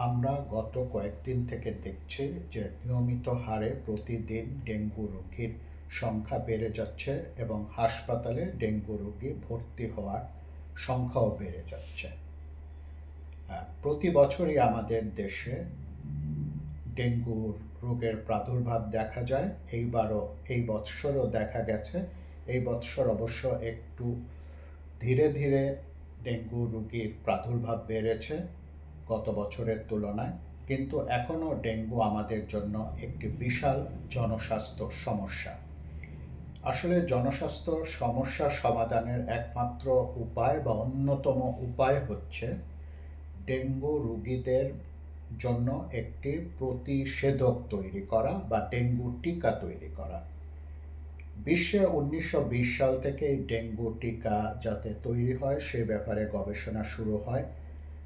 আমরা গত কয়েকদিন থেকে দেখছি যে নিয়মিত হারে প্রতিদিন ডেঙ্গু রোগীর সংখ্যা বেড়ে যাচ্ছে এবং হাসপাতালে ডেঙ্গু রোগী ভর্তি হওয়ার সংখ্যাও বেড়ে যাচ্ছে। প্রতি বছরই আমাদের দেশে ডেঙ্গু রোগের প্রাদুর্ভাব দেখা যায়। এই বৎসরও দেখা গেছে। এই বৎসর অবশ্য একটু ধীরে ধীরে ডেঙ্গু রোগীর প্রাদুর্ভাব বেড়েছে গত বছরের তুলনায়, কিন্তু এখনও ডেঙ্গু আমাদের জন্য একটি বিশাল জনস্বাস্থ্য সমস্যা। আসলে জনস্বাস্থ্য সমস্যা সমাধানের একমাত্র উপায় বা অন্যতম উপায় হচ্ছে ডেঙ্গু রোগীদের জন্য একটি প্রতিষেধক তৈরি করা বা ডেঙ্গু টিকা তৈরি করা। বিশ্বে 1920 সাল থেকে ডেঙ্গু টিকা যাতে তৈরি হয় সে ব্যাপারে গবেষণা শুরু হয়,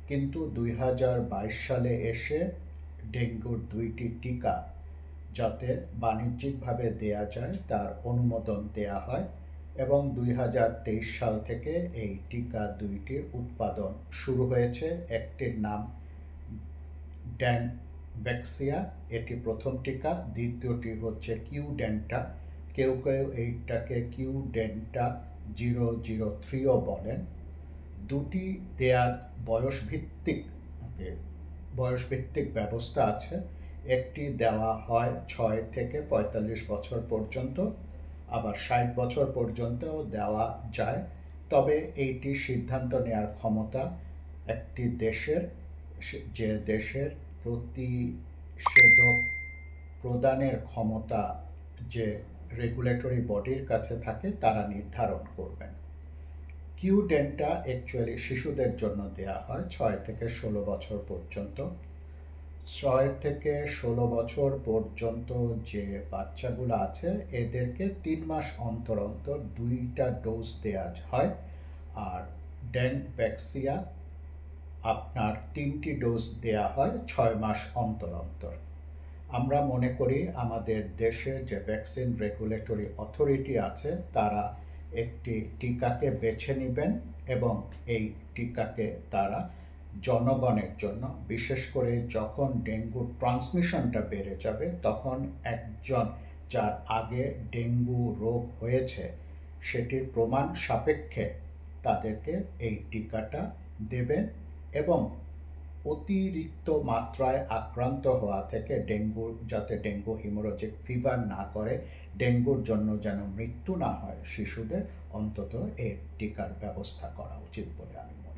কিন্তু 2022 সালে এসে ডেঙ্গুর 2টি টিকা যাতে বাণিজ্যিকভাবে দেয়া যায় তার অনুমোদন দেয়া হয় এবং 2023 সাল থেকে এই টিকা 2টির উৎপাদন শুরু হয়েছে। একটির নাম ড্যানভ্যাক্সিয়া, এটি প্রথম টিকা। দ্বিতীয়টি হচ্ছে কিউডেন্টা, কেউ কেউ এইটাকে কিউডেন্টা 003ও বলেন। দুটি দেয়ার বয়সভিত্তিক ব্যবস্থা আছে। একটি দেওয়া হয় 6 থেকে 45 বছর পর্যন্ত, আবার 60 বছর পর্যন্তও দেওয়া যায়। তবে এইটি সিদ্ধান্ত নেওয়ার ক্ষমতা একটি দেশের, যে দেশের প্রতিষেধক প্রদানের ক্ষমতা যে রেগুলেটরি বডির কাছে থাকে তারা নির্ধারণ করবেন। কিউডেন্টা অ্যাকচুয়ালি শিশুদের জন্য দেয়া হয় 6 থেকে 16 বছর পর্যন্ত। 6 থেকে 16 বছর পর্যন্ত যে বাচ্চাগুলো আছে এদেরকে 3 মাস অন্তর অন্তর 2টা ডোজ দেয়া হয়, আর ড্যানভ্যাক্সিয়া আপনার 3টি ডোজ দেয়া হয় 6 মাস অন্তর অন্তর। আমরা মনে করি আমাদের দেশে যে ভ্যাকসিন রেগুলেটরি অথরিটি আছে তারা একটি টিকাকে বেছে নেবেন এবং এই টিকাকে তারা জনগণের জন্য, বিশেষ করে যখন ডেঙ্গুর ট্রান্সমিশনটা বেড়ে যাবে তখন একজন যার আগে ডেঙ্গু রোগ হয়েছে সেটির প্রমাণ সাপেক্ষে তাদেরকে এই টিকাটা দেবেন এবং অতিরিক্ত মাত্রায় আক্রান্ত হওয়া থেকে যাতে ডেঙ্গু হিমোরোজিক ফিভার না করে, ডেঙ্গুর জন্য যেন মৃত্যু না হয় শিশুদের, অন্তত এই টিকার ব্যবস্থা করা উচিত বলে আমি মনে করি।